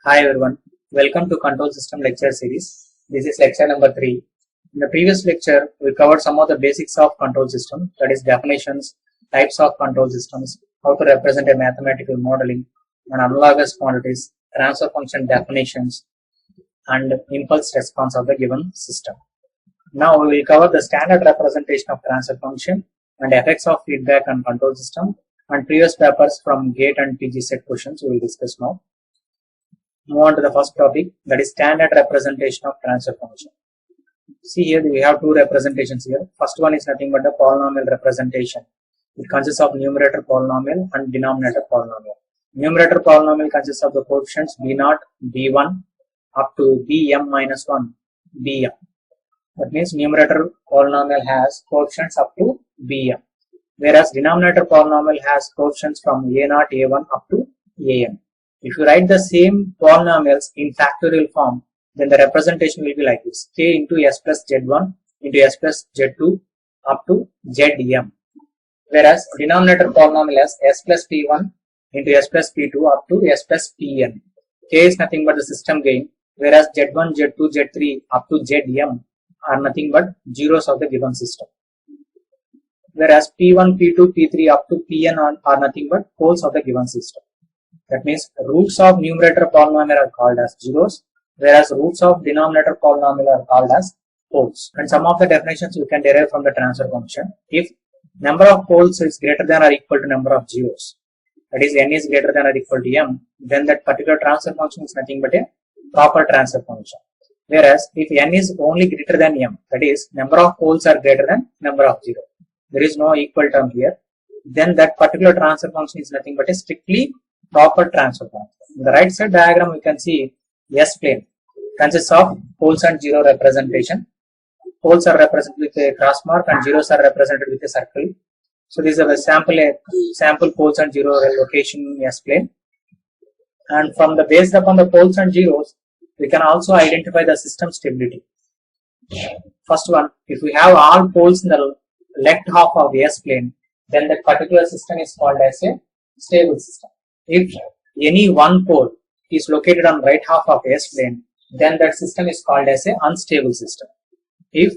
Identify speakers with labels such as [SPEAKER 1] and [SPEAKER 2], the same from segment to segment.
[SPEAKER 1] Hi everyone, welcome to Control System lecture series. This is lecture number 3. In the previous lecture, we covered some of the basics of control system, that is definitions, types of control systems, how to represent a mathematical modeling, and analogous quantities, transfer function definitions, and impulse response of the given system. Now we will cover the standard representation of transfer function and effects of feedback on control system, and previous papers from GATE and Pgecet questions we will discuss now. Move on to the first topic, that is standard representation of transfer function. See here we have two representations here. First one is nothing but the polynomial representation. It consists of numerator polynomial and denominator polynomial. Numerator polynomial consists of the coefficients b0, b1 up to bm minus 1, bm. That means numerator polynomial has coefficients up to bm, whereas denominator polynomial has coefficients from a0, a1 up to am. If you write the same polynomials in factorial form, then the representation will be like this: k into s plus z1 into s plus z2 up to zm. Whereas denominator polynomial has s plus p1 into s plus p2 up to s plus pn. K is nothing but the system gain, whereas z1, z2, z3 up to zm are nothing but zeros of the given system. Whereas p1, p2, p3 up to pn are nothing but poles of the given system. That means roots of numerator polynomial are called as zeros, whereas roots of denominator polynomial are called as poles. And some of the definitions we can derive from the transfer function. If number of poles is greater than or equal to number of zeros, that is n is greater than or equal to m, then that particular transfer function is nothing but a proper transfer function. Whereas if n is only greater than m, that is number of poles are greater than number of zeros, there is no equal term here, then that particular transfer function is nothing but a strictly proper transfer function. In the right side diagram, we can see S plane consists of poles and zero representation. Poles are represented with a cross mark and zeros are represented with a circle. So this is a sample poles and zero location in S plane. And from the based upon the poles and zeros, we can also identify the system stability. First one, if we have all poles in the left half of S plane, then that particular system is called as a stable system. If any one pole is located on right half of S plane, then that system is called as an unstable system. If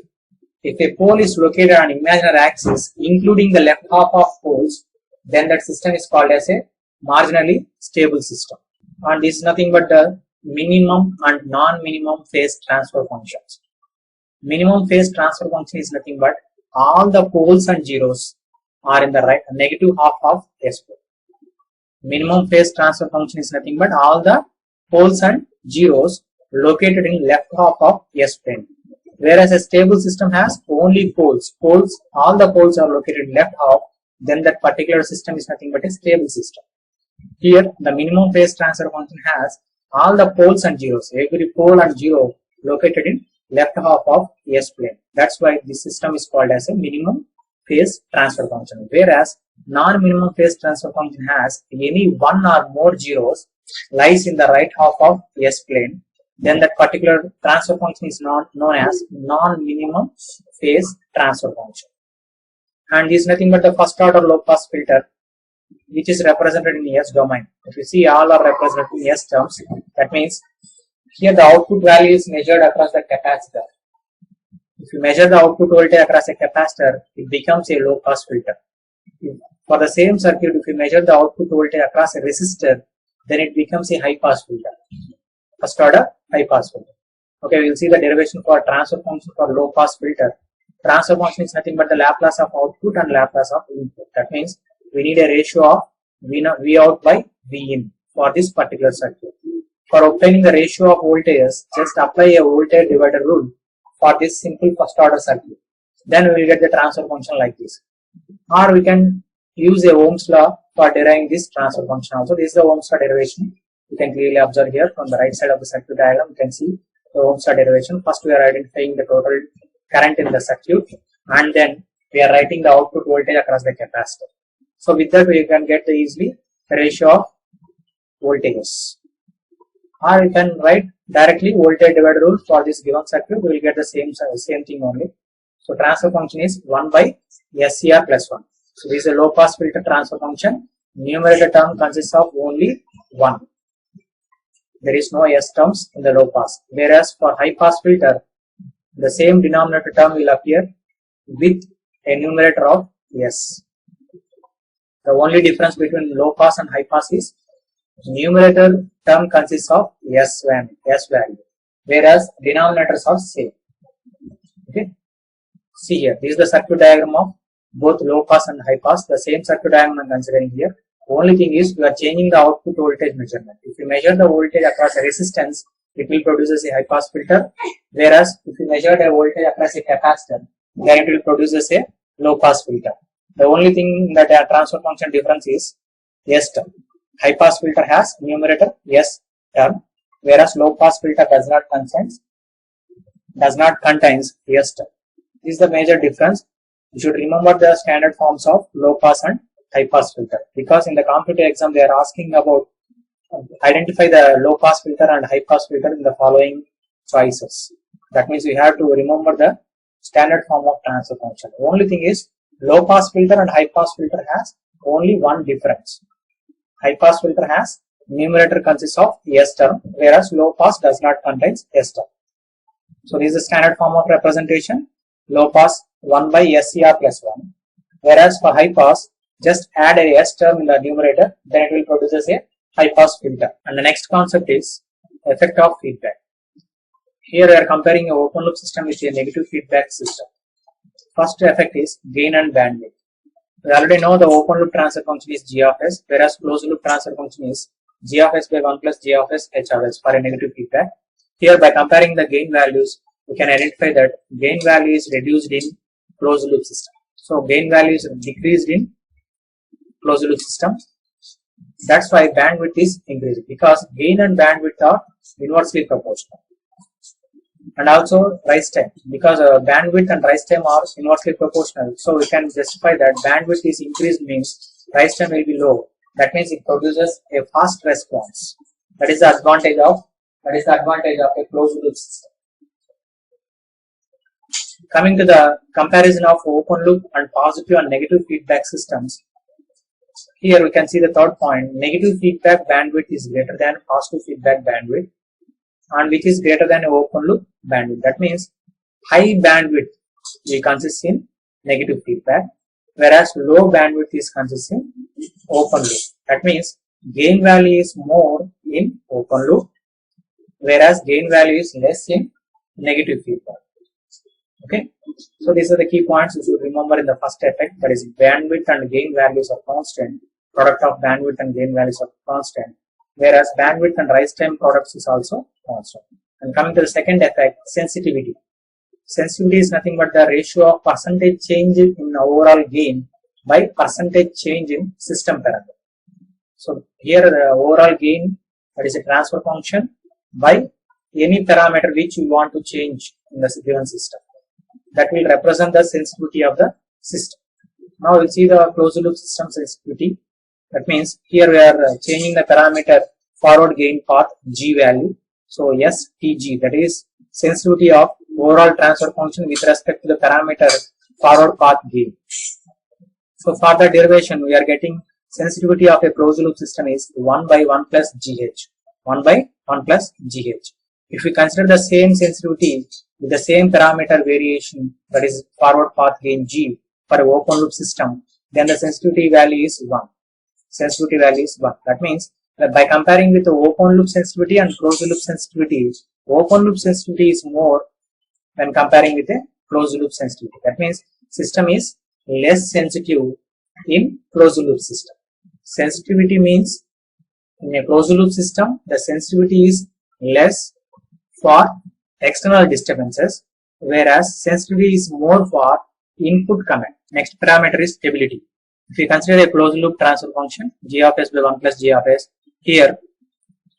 [SPEAKER 1] a pole is located on imaginary axis, including the left half of poles, then that system is called as a marginally stable system. And this is nothing but the minimum and non-minimum phase transfer functions. Minimum phase transfer function is nothing but all the poles and zeros are in the right negative half of S plane. Minimum phase transfer function is nothing but all the poles and zeros located in left half of S plane. Whereas a stable system has only poles. All the poles are located in left half, then that particular system is nothing but a stable system. Here the minimum phase transfer function has all the poles and zeros, every pole and zero located in left half of S plane. That's why this system is called as a minimum phase transfer function. Whereas non-minimum phase transfer function has any one or more zeros lies in the right half of S plane, then that particular transfer function is known as non-minimum phase transfer function. And this is nothing but the first order low pass filter, which is represented in S domain. If you see, all are represented in S terms, that means here the output value is measured across the capacitor. If you measure the output voltage across a capacitor, it becomes a low pass filter. For the same circuit, if you measure the output voltage across a resistor, then it becomes a high pass filter. First order high pass filter. Okay, we will see the derivation for transfer function for low pass filter. Transfer function is nothing but the Laplace of output and Laplace of input. That means we need a ratio of V out by V in for this particular circuit. For obtaining the ratio of voltages, just apply a voltage divider rule for this simple first order circuit. Then we will get the transfer function like this. Or we can use a Ohm's law for deriving this transfer function also. This is the Ohm's law derivation. You can clearly observe here from the right side of the circuit diagram. You can see the Ohm's law derivation. First we are identifying the total current in the circuit, and then we are writing the output voltage across the capacitor. So with that we can get the easily the ratio of voltages. Or you can write directly voltage divider rule for this given circuit. We will get the same thing only. So transfer function is 1 by SCR plus 1. So this is a low pass filter transfer function. Numerator term consists of only 1. there is no S terms in the low pass. Whereas for high pass filter, the same denominator term will appear with a numerator of S. The only difference between low pass and high pass is numerator term consists of S value, whereas denominators are same. Okay. See here, this is the circuit diagram of both low pass and high pass. The same circuit diagram I am considering here. Only thing is we are changing the output voltage measurement. If you measure the voltage across a resistance, it will produce a high pass filter. Whereas if you measure the voltage across a capacitor, then it will produce a low pass filter. The only thing that a transfer function difference is S term. High pass filter has numerator S term, whereas low pass filter does not contains S term. This is the major difference. You should remember the standard forms of low pass and high pass filter, because in the competitive exam they are asking about identify the low pass filter and high pass filter in the following choices. That means we have to remember the standard form of transfer function. The only thing is low pass filter and high pass filter has only one difference. High pass filter has numerator consists of S term, whereas low pass does not contain S term. So this is the standard form of representation. Low pass 1 by SCR plus 1, whereas for high pass just add a S term in the numerator, then it will produce a high pass filter. And the next concept is effect of feedback. Here we are comparing a open loop system with a negative feedback system. First effect is gain and bandwidth. We already know the open loop transfer function is G of S, whereas closed loop transfer function is G of S by 1 plus G of S H of S for a negative feedback. Here by comparing the gain values, we can identify that gain value is reduced in closed loop system. So gain value is decreased in closed loop system. That's why bandwidth is increased, because gain and bandwidth are inversely proportional. And also rise time, because bandwidth and rise time are inversely proportional. So we can justify that bandwidth is increased means rise time will be low. That means it produces a fast response. That is the advantage of a closed loop system. Coming to the comparison of open loop and positive and negative feedback systems, here we can see the third point. Negative feedback bandwidth is greater than positive feedback bandwidth, and which is greater than open loop bandwidth. That means high bandwidth will consist in negative feedback, whereas low bandwidth is consisting open loop. That means gain value is more in open loop, whereas gain value is less in negative feedback. Okay, so these are the key points you should remember in the first effect, that is bandwidth and gain values are constant, product of bandwidth and gain values are constant, whereas bandwidth and rise time products is also constant. And coming to the second effect, sensitivity. Sensitivity is nothing but the ratio of percentage change in overall gain by percentage change in system parameter. So here the overall gain, that is a transfer function, by any parameter which you want to change in the given system. That will represent the sensitivity of the system. Now we'll see the closed loop system sensitivity. That means here we are changing the parameter forward gain path G value. So STG, that is sensitivity of overall transfer function with respect to the parameter forward path gain. So for the derivation, we are getting sensitivity of a closed loop system is 1 by 1 plus GH. 1 by 1 plus GH. If we consider the same sensitivity with the same parameter variation, that is forward path gain G for an open loop system, then the sensitivity value is 1. Sensitivity value is 1. That means that by comparing with the open loop sensitivity and closed loop sensitivity, open loop sensitivity is more when comparing with a closed loop sensitivity. That means system is less sensitive in closed loop system. Sensitivity means in a closed loop system, the sensitivity is less for external disturbances, whereas sensitivity is more for input command. Next parameter is stability. If we consider a closed loop transfer function G of S by 1 plus G of S, here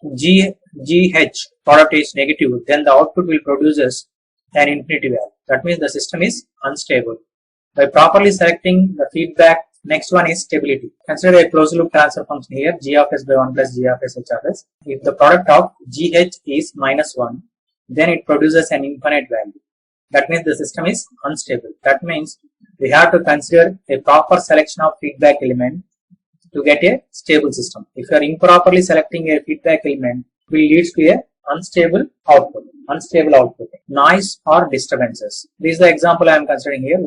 [SPEAKER 1] GH product is negative, then the output will produce an infinity value. That means the system is unstable. By properly selecting the feedback, next one is stability. Consider a closed loop transfer function here G of S by 1 plus G of S H of S. If the product of GH is minus 1, then it produces an infinite value. That means the system is unstable. That means we have to consider a proper selection of feedback element to get a stable system. If you are improperly selecting a feedback element, will lead to a unstable output. Noise or disturbances. This is the example I am considering here.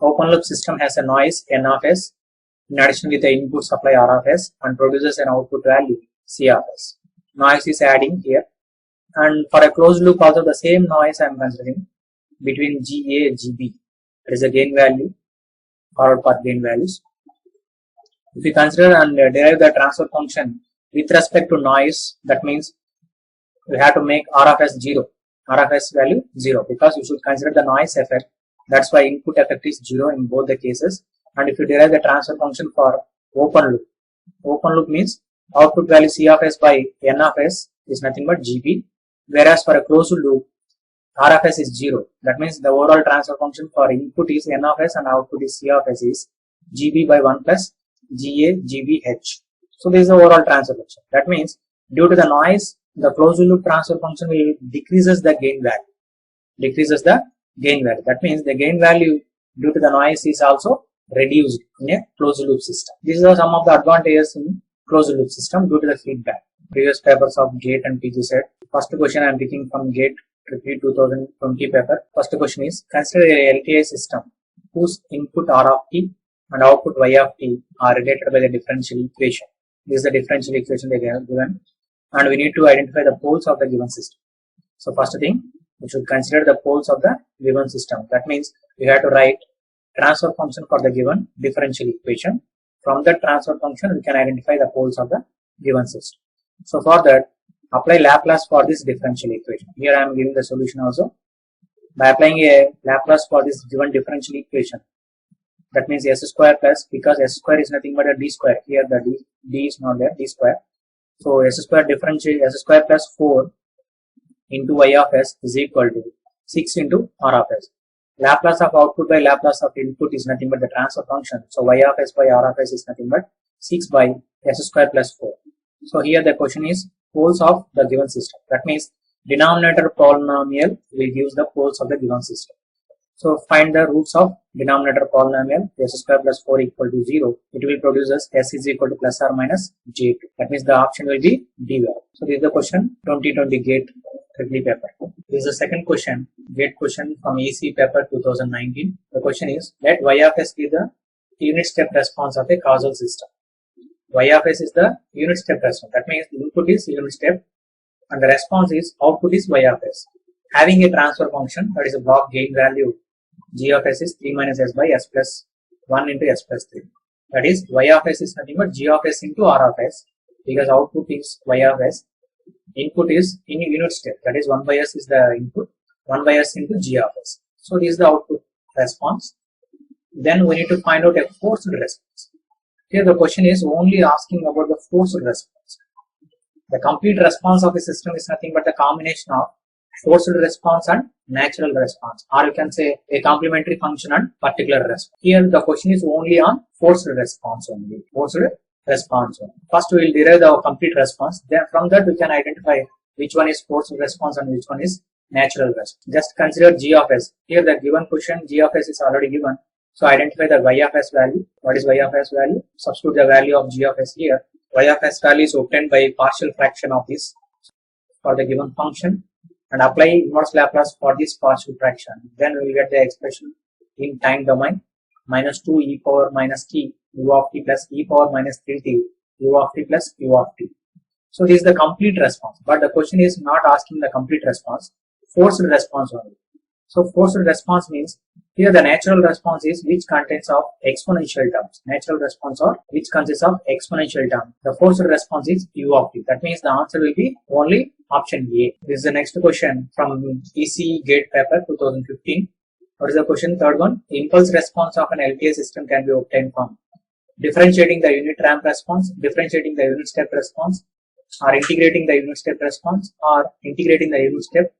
[SPEAKER 1] Open loop system has a noise N of S in addition with the input supply R of S and produces an output value C of S. Noise is adding here. And for a closed loop also the same noise I am considering between GA and GB. That is the gain value, forward path gain values. If we consider and derive the transfer function with respect to noise, that means we have to make R of S 0. R of S value 0 because you should consider the noise effect. That's why input effect is 0 in both the cases. And if you derive the transfer function for open loop means output value C of S by N of S is nothing but GB. Whereas for a closed loop, R of S is 0. That means the overall transfer function for input is N of S and output is C of S is GB by 1 plus GA GB H. So this is the overall transfer function. That means due to the noise, the closed loop transfer function will decreases the gain value. That means the gain value due to the noise is also reduced in a closed loop system. These are some of the advantages in closed loop system due to the feedback. Previous papers of GATE and Pgecet. First question I am picking from GATE-3 2020 paper. First question is, consider a LTI system whose input R of t and output y of t are related by the differential equation. This is the differential equation they have given, and we need to identify the poles of the given system. So first thing, we should consider the poles of the given system. That means we have to write transfer function for the given differential equation. From that transfer function, we can identify the poles of the given system. So for that, apply Laplace for this differential equation. Here I am giving the solution also. By applying a Laplace for this given differential equation, that means s square plus, because s square is nothing but a d square. Here the d is not there, d square. So s square plus 4 into y of s is equal to 6 into r of s. Laplace of output by Laplace of input is nothing but the transfer function. So y of s by r of s is nothing but 6 by s square plus 4. So here the question is poles of the given system. That means denominator polynomial will give the poles of the given system. So find the roots of denominator polynomial s square plus 4 equal to 0. It will produce as s is equal to plus or minus j2. That means the option will be d value. So this is the question 2020 GATE Triple paper. This is the second question, GATE question from EC paper 2019. The question is, let y of s be the unit step response of a causal system. Y of s is the unit step response. That means the input is unit step and the response is output is y of s. Having a transfer function, that is a block gain value, g of s is 3 minus s by s plus 1 into s plus 3. That is y of s is nothing but g of s into r of s, because output is y of s. Input is in unit step, that is 1 by s is the input, 1 by s into g of s. So this is the output response. Then we need to find out a forced response. Here the question is only asking about the forced response. The complete response of a system is nothing but the combination of forced response and natural response, or you can say a complementary function and particular response. Here the question is only on forced response only. First we will derive the complete response. Then from that we can identify which one is forced response and which one is natural response. Just consider g of s. Here the given question g of s is already given. So identify the y of s value. What is y of s value? Substitute the value of g of s here. Y of s value is obtained by partial fraction of this for the given function, and apply inverse Laplace for this partial fraction. Then we will get the expression in time domain, minus 2 e power minus t u of t plus e power minus 3t u of t plus u of t. So this is the complete response, but the question is not asking the complete response, forced response only. So forced response means here the natural response is which contains of exponential terms. Natural response or which consists of exponential term. The forced response is u of t. That means the answer will be only option A. This is the next question from EC GATE paper 2015. What is the question? Third one. The impulse response of an LTI system can be obtained from differentiating the unit ramp response, differentiating the unit step response, or integrating the unit step response, or integrating the unit step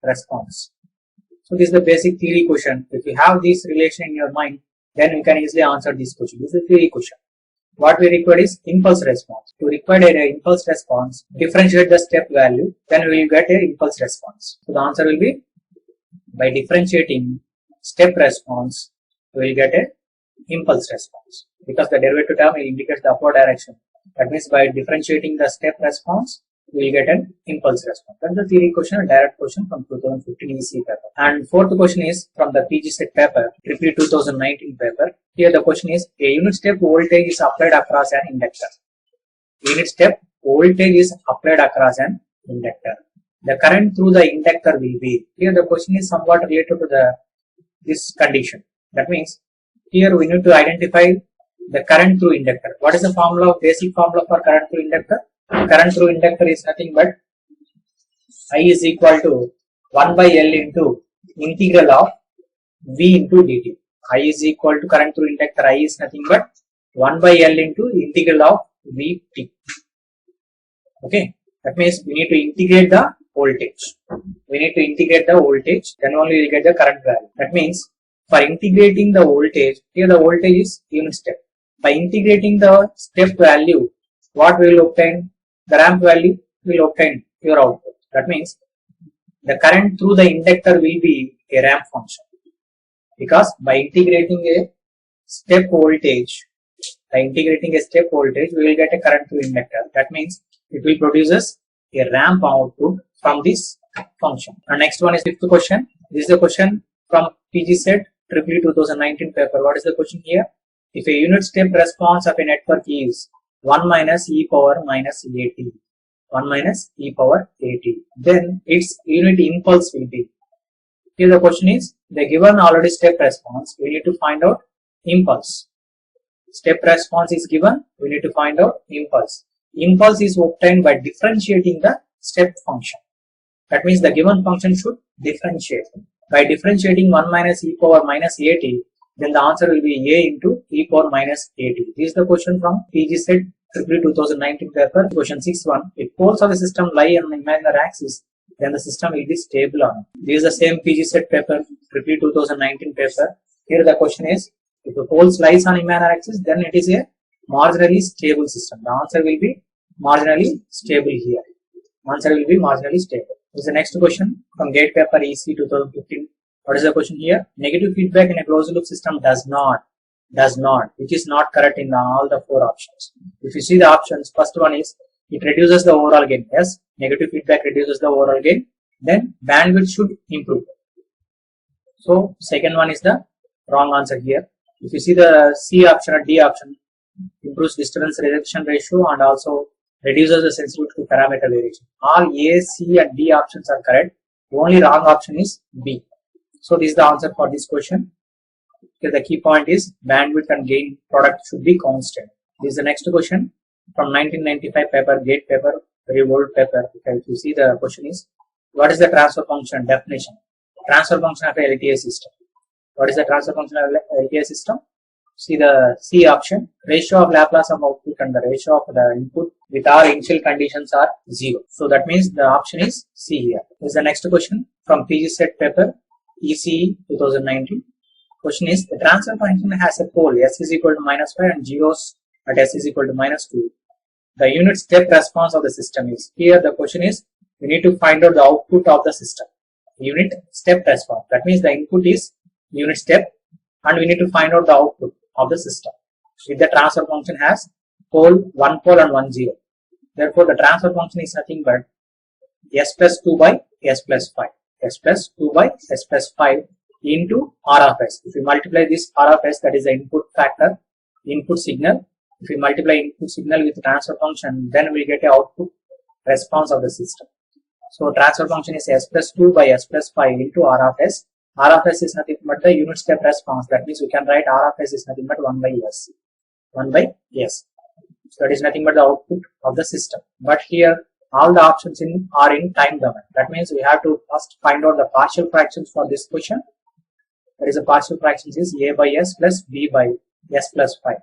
[SPEAKER 1] response. So this is the basic theory question. If you have this relation in your mind, then you can easily answer this question. This is a theory question. What we require is impulse response. To require an impulse response, differentiate the step value, then we will get an impulse response. So the answer will be, by differentiating step response, we will get an impulse response, because the derivative term indicates the upward direction. That means by differentiating the step response, we will get an impulse response. That's the theory question, a direct question from 2015 EC paper. And fourth question is from the Pgecet paper, REPRE 2019 paper. Here the question is, a unit step voltage is applied across an inductor. Unit step voltage is applied across an inductor. The current through the inductor will be. Here the question is somewhat related to this condition. That means here we need to identify the current through inductor. What is the formula, basic formula for current through inductor? Current through inductor is nothing but I is equal to 1 by L into integral of V into dt. I is equal to current through inductor. I is nothing but 1 by L into integral of Vt. Okay, that means we need to integrate the voltage. We need to integrate the voltage, then only we will get the current value. That means for integrating the voltage, here the voltage is unit step. By integrating the step value, what we will obtain? The ramp value will obtain your output. That means the current through the inductor will be a ramp function, because by integrating a step voltage, we will get a current through inductor. That means it will produce a ramp output from this function. And next one is fifth question. This is the question from Pgecet REPRE 2019 paper. What is the question here? If a unit step response of a network is 1 minus e power minus at, then its unit impulse will be. Here the question is, the given already step response, we need to find out impulse. Step response is given, we need to find out impulse. Impulse is obtained by differentiating the step function. That means the given function should differentiate. By differentiating 1 minus e power minus at, then the answer will be a into e power minus at. This is the question from Pgecet REPRE 2019 paper. Question 6.1. If poles of the system lie on the imaginary axis, then the system will be stable on it. This is the same Pgecet paper, REPRE 2019 paper. Here the question is, if the poles lies on imaginary axis, then it is a marginally stable system. The answer will be marginally stable here. Answer will be marginally stable. This is the next question from GATE paper EC 2015. What is the question here? Negative feedback in a closed loop system does not, which is not correct in all the four options. If you see the options, first one is it reduces the overall gain. Yes, negative feedback reduces the overall gain. Then bandwidth should improve. So second one is the wrong answer here. If you see the C option or D option, improves disturbance reduction ratio and also reduces the sensitivity to parameter variation. All A, C and D options are correct. The only wrong option is B. So this is the answer for this question. Okay, the key point is bandwidth and gain product should be constant. This is the next question from 1995 paper, GATE paper, very old paper. Okay, if you see the question is, what is the transfer function definition? Transfer function of a LTA system. What is the transfer function of LTA system? See the C option, ratio of Laplace of output and the ratio of the input with our initial conditions are 0. So that means the option is C here. This is the next question from Pgecet paper ECE 2019. Question is, the transfer function has a pole S is equal to minus 5 and zeros at S is equal to minus 2. The unit step response of the system is. Here the question is, we need to find out the output of the system. Unit step response. That means the input is unit step and we need to find out the output of the system. If the transfer function has one pole and 1 0. Therefore the transfer function is nothing but S plus 2 by S plus 5. S plus 2 by S plus 5 into R of S. If we multiply this R of S, that is the input factor, input signal. If we multiply input signal with the transfer function, then we get a output response of the system. So transfer function is S plus 2 by S plus 5 into R of S. R of S is nothing but the unit step response. That means we can write R of S is nothing but 1 by S. 1 by S. So that is nothing but the output of the system. But here all the options are in time domain. That means we have to first find out the partial fractions for this question. That is, the partial fractions is A by S plus B by S plus 5.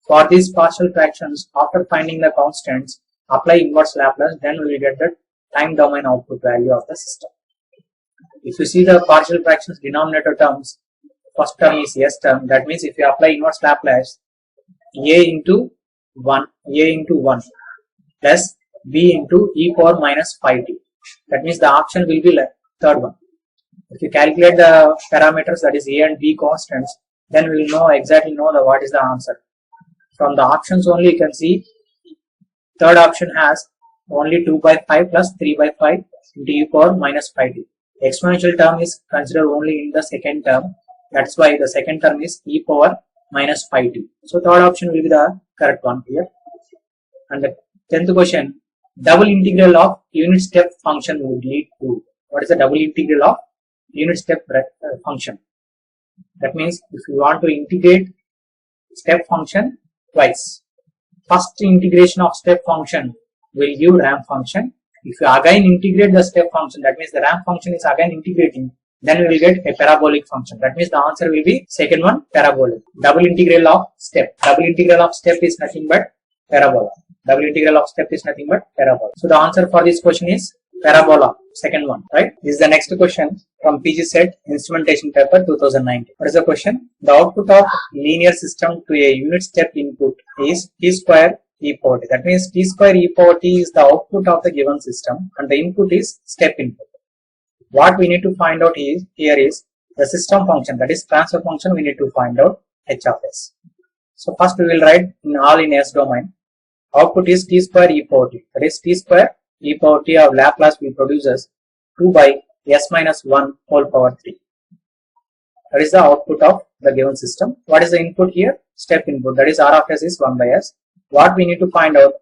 [SPEAKER 1] For these partial fractions, after finding the constants, apply inverse Laplace, then we will get the time domain output value of the system. If you see the partial fractions denominator terms, first term is S term. That means if you apply inverse Laplace, A into 1 plus B into e power minus 5t. That means the option will be third one. If you calculate the parameters, that is A and B constants, then we will exactly know what is the answer. From the options only you can see third option has only 2 by 5 plus 3 by 5 into e power minus 5t. Exponential term is considered only in the second term. That's why the second term is e power minus 5t. So third option will be the correct one here. And the 10th question, double integral of unit step function would lead to. What is the double integral of unit step function? That means if you want to integrate step function twice, first integration of step function will give ramp function. If you again integrate the step function, that means the ramp function is again integrating, then we will get a parabolic function. That means the answer will be second one, parabolic. Double integral of step. Double integral of step is nothing but parabola. Double integral of step is nothing but parabola. So the answer for this question is parabola, second one, right? This is the next question from Pgecet instrumentation paper 2019. What is the question? The output of linear system to a unit step input is t square e power t. That means t square e power t is the output of the given system and the input is step input. What we need to find out is here is the system function, that is transfer function. We need to find out h of s. So first we will write in all in s domain. Output is t square e power t. That is t square e power t of Laplace we produces 2 by s minus 1 whole power 3. That is the output of the given system. What is the input here? Step input. That is r of s is 1 by s. What we need to find out?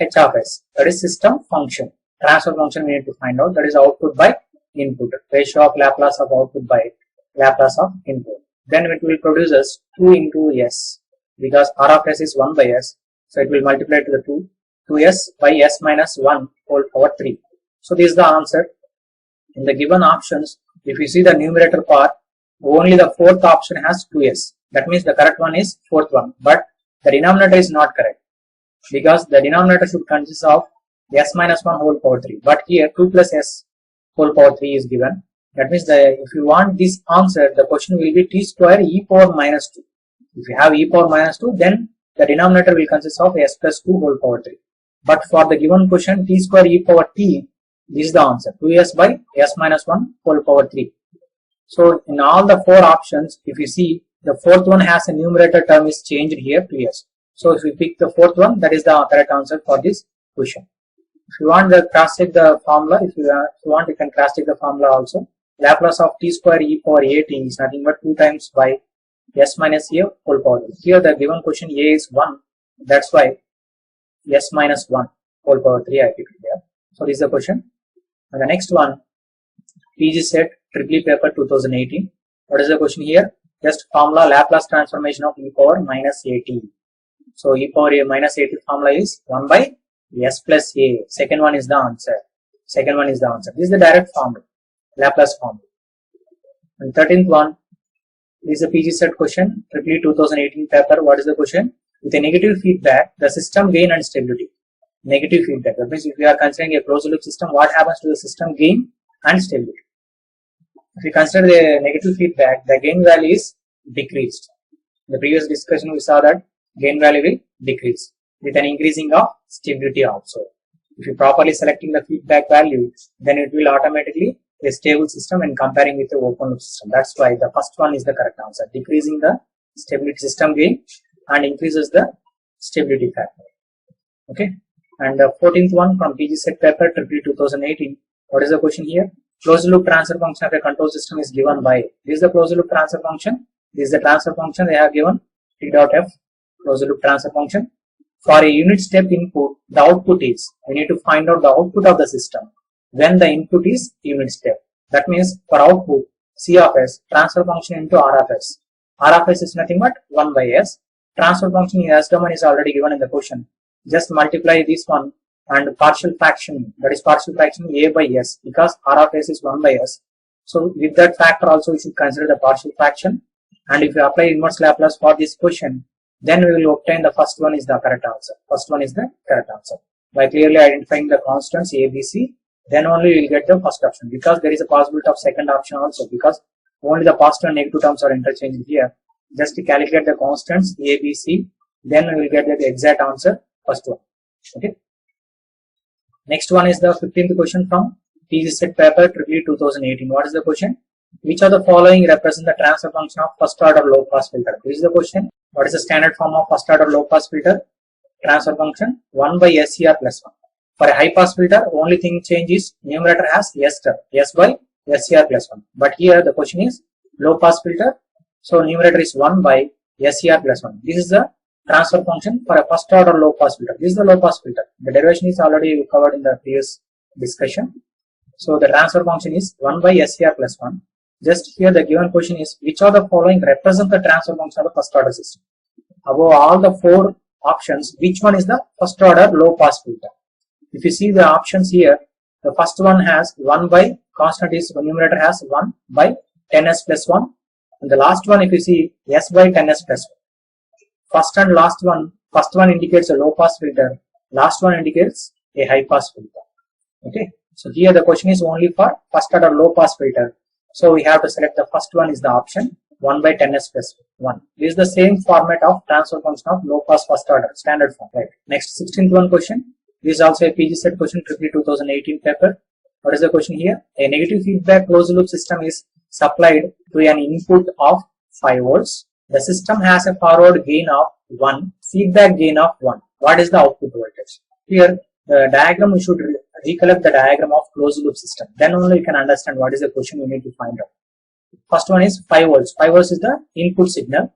[SPEAKER 1] H of s. That is system function. Transfer function we need to find out. That is output by input. Ratio of Laplace of output by Laplace of input. Then it will produce us 2 into s. Because r of s is 1 by s. So it will multiply to the 2s by s minus 1 whole power 3. So this is the answer. In the given options, if you see the numerator part, only the fourth option has 2s. That means the correct one is fourth one. But the denominator is not correct. Because the denominator should consist of s minus 1 whole power 3. But here 2 plus s whole power 3 is given. That means if you want this answer, the question will be t square e power minus 2. If you have e power minus 2, then the denominator will consist of s plus 2 whole power 3. But for the given question t square e power t, this is the answer, 2s by s minus 1 whole power 3. So in all the four options, if you see, the fourth one has a numerator term is changed here to s. So if you pick the fourth one, that is the correct answer for this question. If you want the cross check the formula, if you want, you can cross check the formula also. Laplace of t square e power a t is nothing but 2 times by s minus a whole power 3. Here the given question a is 1, that's why s minus 1 whole power 3 I keep it here. So this is the question. And the next one, Pgecet Triple paper 2018. What is the question here? Just formula Laplace transformation of e power minus at. So e power a minus at formula is 1 by s plus a. Second one is the answer. Second one is the answer. This is the direct formula, Laplace formula. And 13th one is the Pgecet question, Triple 2018 paper. What is the question? With a negative feedback, the system gain and stability. Negative feedback. That means if we are considering a closed loop system, what happens to the system gain and stability? If we consider the negative feedback, the gain value is decreased. In the previous discussion, we saw that gain value will decrease with an increasing of stability also. If you properly selecting the feedback value, then it will automatically a stable system when comparing with the open loop system. That's why the first one is the correct answer. Decreasing the stability system gain and increases the stability factor. Okay. And the 14th one from Pgecet paper Triple 2018. What is the question here? Closed loop transfer function of a control system is given by. This is the closed loop transfer function. This is the transfer function they have given. T dot f closed loop transfer function. For a unit step input, the output is. We need to find out the output of the system when the input is unit step. That means for output C of s, transfer function into R of s. R of s is nothing but 1 by s. Transfer function in s domain is already given in the question. Just multiply this one and partial fraction, that is partial fraction a by s, because R of s is 1 by s. So with that factor also we should consider the partial fraction, and if you apply inverse Laplace for this question, then we will obtain the first one is the correct answer. First one is the correct answer. By clearly identifying the constants a, b, c, then only we will get the first option, because there is a possibility of second option also, because only the positive and negative terms are interchanged here. Just to calculate the constants a, b, c, then we will get the exact answer, first one. Okay. Next one is the 15th question from Pgecet paper Triple 2018. What is the question? Which of the following represent the transfer function of first order low pass filter? This is the question. What is the standard form of first order low pass filter? Transfer function 1 by SCR plus 1. For a high pass filter, only thing change is numerator has S term, S by SCR plus 1. But here the question is low pass filter, so numerator is 1 by SCR plus 1. This is the transfer function for a first order low pass filter. This is the low pass filter. The derivation is already covered in the previous discussion. So the transfer function is 1 by SCR plus 1. Just here the given question is which of the following represent the transfer function of the first order system? Above all the 4 options, which one is the first order low pass filter? If you see the options here, the first one has 1 by constant is numerator has 1 by 10s plus 1, and the last one if you see s by 10s plus 1. First and last one, first one indicates a low pass filter, last one indicates a high pass filter. Okay, so here the question is only for first order low pass filter, so we have to select the first one is the option 1 by 10s plus 1. This is the same format of transfer function of low pass first order, standard form. Right. Next 16th one question. This is also a Pgecet question, EPPGecet 2018 paper. What is the question here? A negative feedback closed loop system is supplied to an input of 5 volts. The system has a forward gain of 1, feedback gain of 1. What is the output voltage? Here the diagram, we should recollect the diagram of closed loop system. Then only you can understand what is the question we need to find out. First one is 5 volts. 5 volts is the input signal,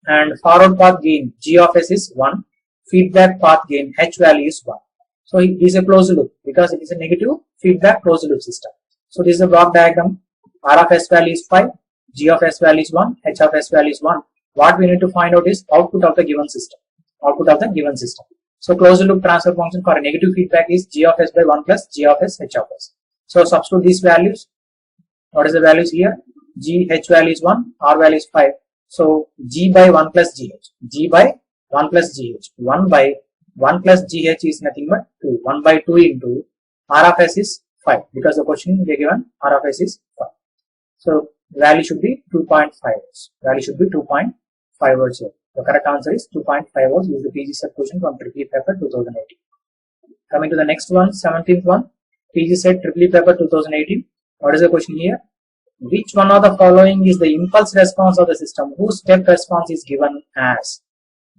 [SPEAKER 1] and forward path gain G of S is 1. Feedback path gain H value is 1. So it is a closed loop because it is a negative feedback closed loop system. So this is a block diagram. R of S value is 5, G of S value is 1, H of S value is 1. What we need to find out is output of the given system. Output of the given system. So closed loop transfer function for a negative feedback is G of S by 1 plus G of S H of S. So substitute these values. What is the values here? G H value is 1, R value is 5. So G by 1 plus GH. G by 1 plus GH. 1 by 1 plus GH is nothing but 2. 1 by 2 into R of S is 5 because the question they given R of S is 5. So value should be 2.5 volts. Value should be 2.5 volts here. The correct answer is 2.5 volts. This is the Pgecet question from EPPGecet paper 2018. Coming to the next one, 17th one, Pgecet EPPGecet paper 2018. What is the question here? Which one of the following is the impulse response of the system whose step response is given as?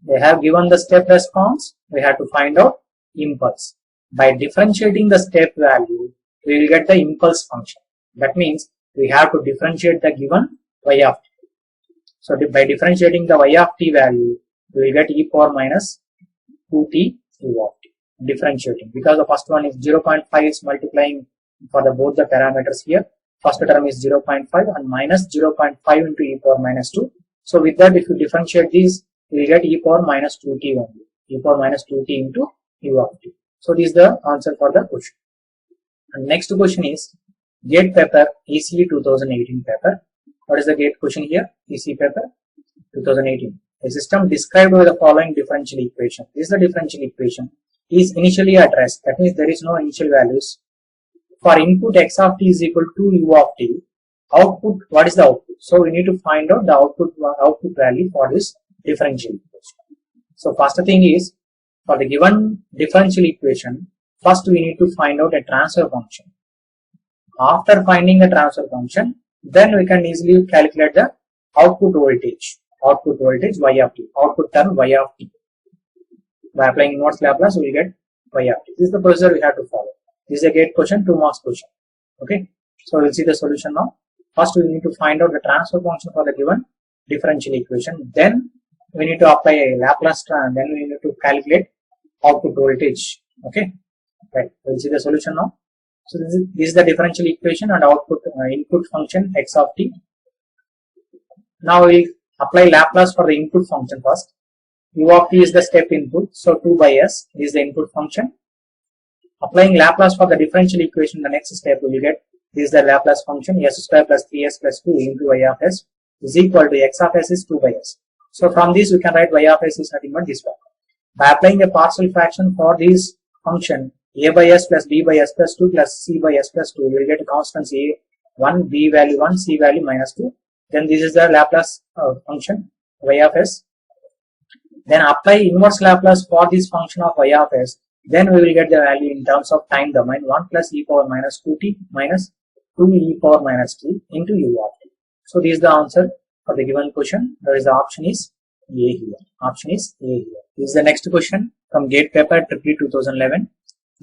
[SPEAKER 1] They have given the step response. We have to find out impulse. By differentiating the step value, we will get the impulse function. That means we have to differentiate the given y of t. So by differentiating the y of t value, we will get e power minus 2t u of t. Differentiating because the first one is 0.5 is multiplying for the both the parameters here. First term is 0.5 and minus 0.5 into e power minus 2. So with that, if you differentiate these, we will get e power minus 2t only. E power minus 2t into u of t. So this is the answer for the question. And next question is GATE paper ECE 2018 paper. What is the GATE question here? ECE paper 2018. A system described by the following differential equation. This is the differential equation. Is initially at rest. That means there is no initial values. For input x of t is equal to u of t. Output, what is the output? So we need to find out the output value for this differential equation. So first thing is, for the given differential equation, first we need to find out a transfer function. After finding the transfer function, then we can easily calculate the output voltage y of t, output term y of t. By applying inverse Laplace, we will get y of t. This is the procedure we have to follow. This is a GATE question, 2 marks question. Okay, so we'll see the solution now. First, we need to find out the transfer function for the given differential equation. Then we need to apply a Laplace transform. Then we need to calculate output voltage. Okay, right. We'll see the solution now. So this is the differential equation and output input function x of t. Now we'll apply Laplace for the input function first. U of t is the step input, so 2 by s is the input function. Applying Laplace for the differential equation, the next step we will get this is the Laplace function s square plus 3s plus 2 into y of s is equal to x of s is 2 by s. So from this we can write y of s is nothing but this one. By applying a partial fraction for this function a by s plus b by s plus 2 plus c by s plus 2, we will get a constant a 1, b value 1, c value minus 2. Then this is the Laplace function y of s. Then apply inverse Laplace for this function of y of s. Then we will get the value in terms of time domain 1 plus e power minus 2t minus 2 e power minus t into u of t. So this is the answer for the given question. There is the option is A here. Option is A here. This is the next question from GATE paper EPPGecet 2011.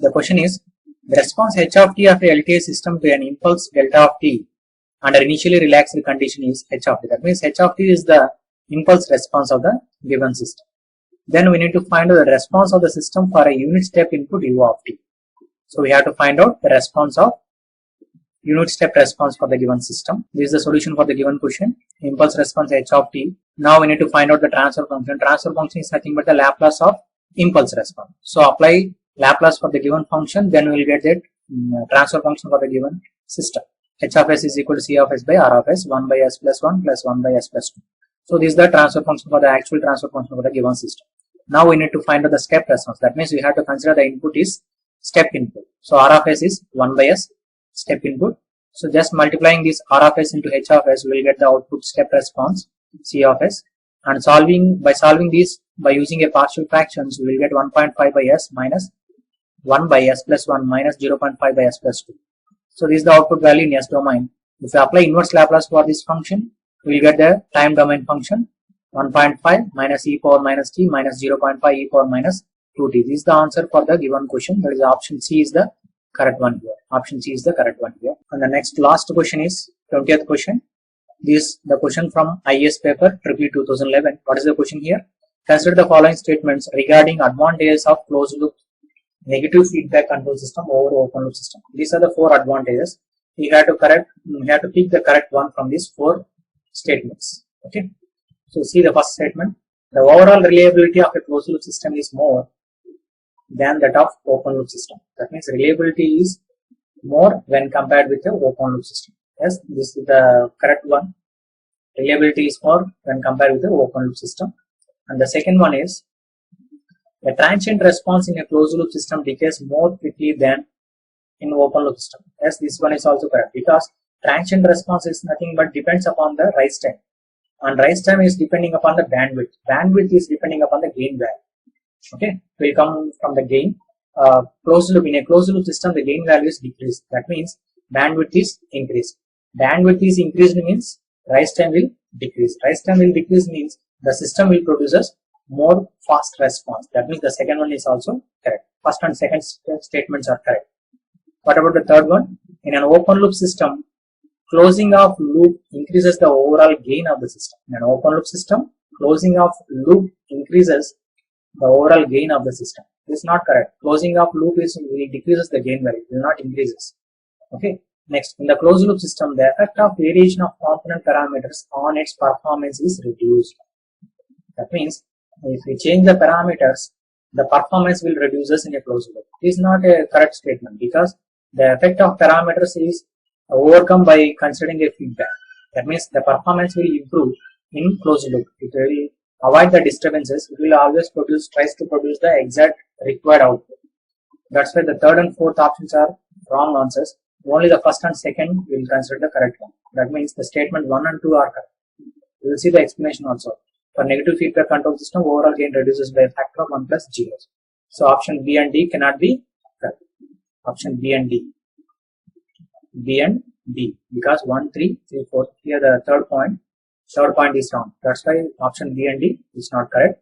[SPEAKER 1] The question is, the response h of t of a LTI system to an impulse delta of t under initially relaxed condition is h of t. That means h of t is the impulse response of the given system. Then we need to find out the response of the system for a unit step input u of t. So we have to find out the response of unit step response for the given system. This is the solution for the given question. Impulse response h of t. Now we need to find out the transfer function. Transfer function is nothing but the Laplace of impulse response. So apply Laplace for the given function, then we will get that transfer function for the given system. H of s is equal to C of s by R of s, 1 by s plus 1 plus 1 by s plus 2. So this is the transfer function for the actual transfer function for the given system. Now we need to find out the step response. That means we have to consider the input is step input. So R of s is 1 by s step input. So just multiplying this R of s into H of s, we will get the output step response C of s. And by solving this by using a partial fractions, we will get 1.5 by s minus 1 by s plus 1 minus 0.5 by s plus 2. So this is the output value in s domain. If we apply inverse Laplace for this function, we will get the time domain function 1.5 minus e power minus t minus 0.5 e power minus 2t. This is the answer for the given question. That is option C is the correct one here. Option C is the correct one here. And the next last question is 20th question. This the question from IS paper REPRESENTAIONS 2011. What is the question here? Consider the following statements regarding advantages of closed loop negative feedback control system over open loop system. These are the 4 advantages. You have to pick the correct one from these 4 statements. Okay. So see the first statement. The overall reliability of a closed loop system is more than that of open loop system. That means reliability is more when compared with the open loop system. Yes, this is the correct one. Reliability is more when compared with the open loop system. And the second one is the transient response in a closed loop system decays more quickly than in open loop system. Yes, this one is also correct because transient response is nothing but depends upon the rise time, and rise time is depending upon the bandwidth. Bandwidth is depending upon the gain value. Okay, will come from the gain. Closed loop, in a closed loop system, the gain value is decreased. That means bandwidth is increased. Bandwidth is increased means rise time will decrease. Rise time will decrease means the system will produce more fast response. That means the second one is also correct. First and second statements are correct. What about the third one? In an open loop system, closing of loop increases the overall gain of the system. In an open loop system, closing of loop increases the overall gain of the system. This is not correct. Closing of loop decreases the gain value, will not increases. Okay. Next, in the closed loop system, the effect of variation of component parameters on its performance is reduced. That means if we change the parameters, the performance will reduces in a closed loop. This is not a correct statement because the effect of parameters is overcome by considering a feedback. That means the performance will improve in closed loop. It will avoid the disturbances. It will always tries to produce the exact required output. That's why the third and fourth options are wrong answers. Only the first and second will consider the correct one. That means the statement 1 and 2 are correct. We will see the explanation also. For negative feedback control system, overall gain reduces by a factor of 1 plus 0. So option B and D cannot be correct. Option B and D. B and D, because 1, 3, 3, 4. Here the third point is wrong. That's why option B and D is not correct.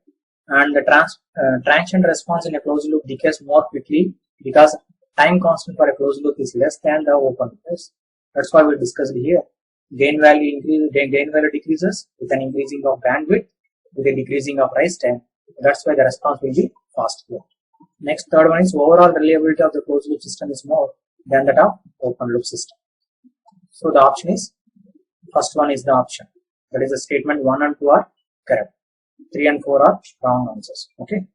[SPEAKER 1] And the transient response in a closed loop decays more quickly because time constant for a closed loop is less than the open loop. That's why we discussed here. Gain value decreases with an increasing of bandwidth, with a decreasing of rise time. That's why the response will be fast here. Next, third one is overall reliability of the closed loop system is more than that of open loop system. So the option is, first one is the option. That is the statement 1 and 2 are correct. 3 and 4 are wrong answers. Okay.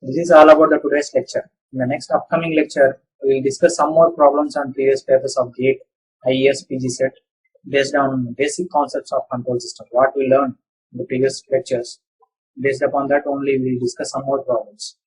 [SPEAKER 1] This is all about the today's lecture. In the next upcoming lecture, we will discuss some more problems on previous papers of GATE, IES, Pgecet based on basic concepts of control system. What we learned in the previous lectures, based upon that only we will discuss some more problems.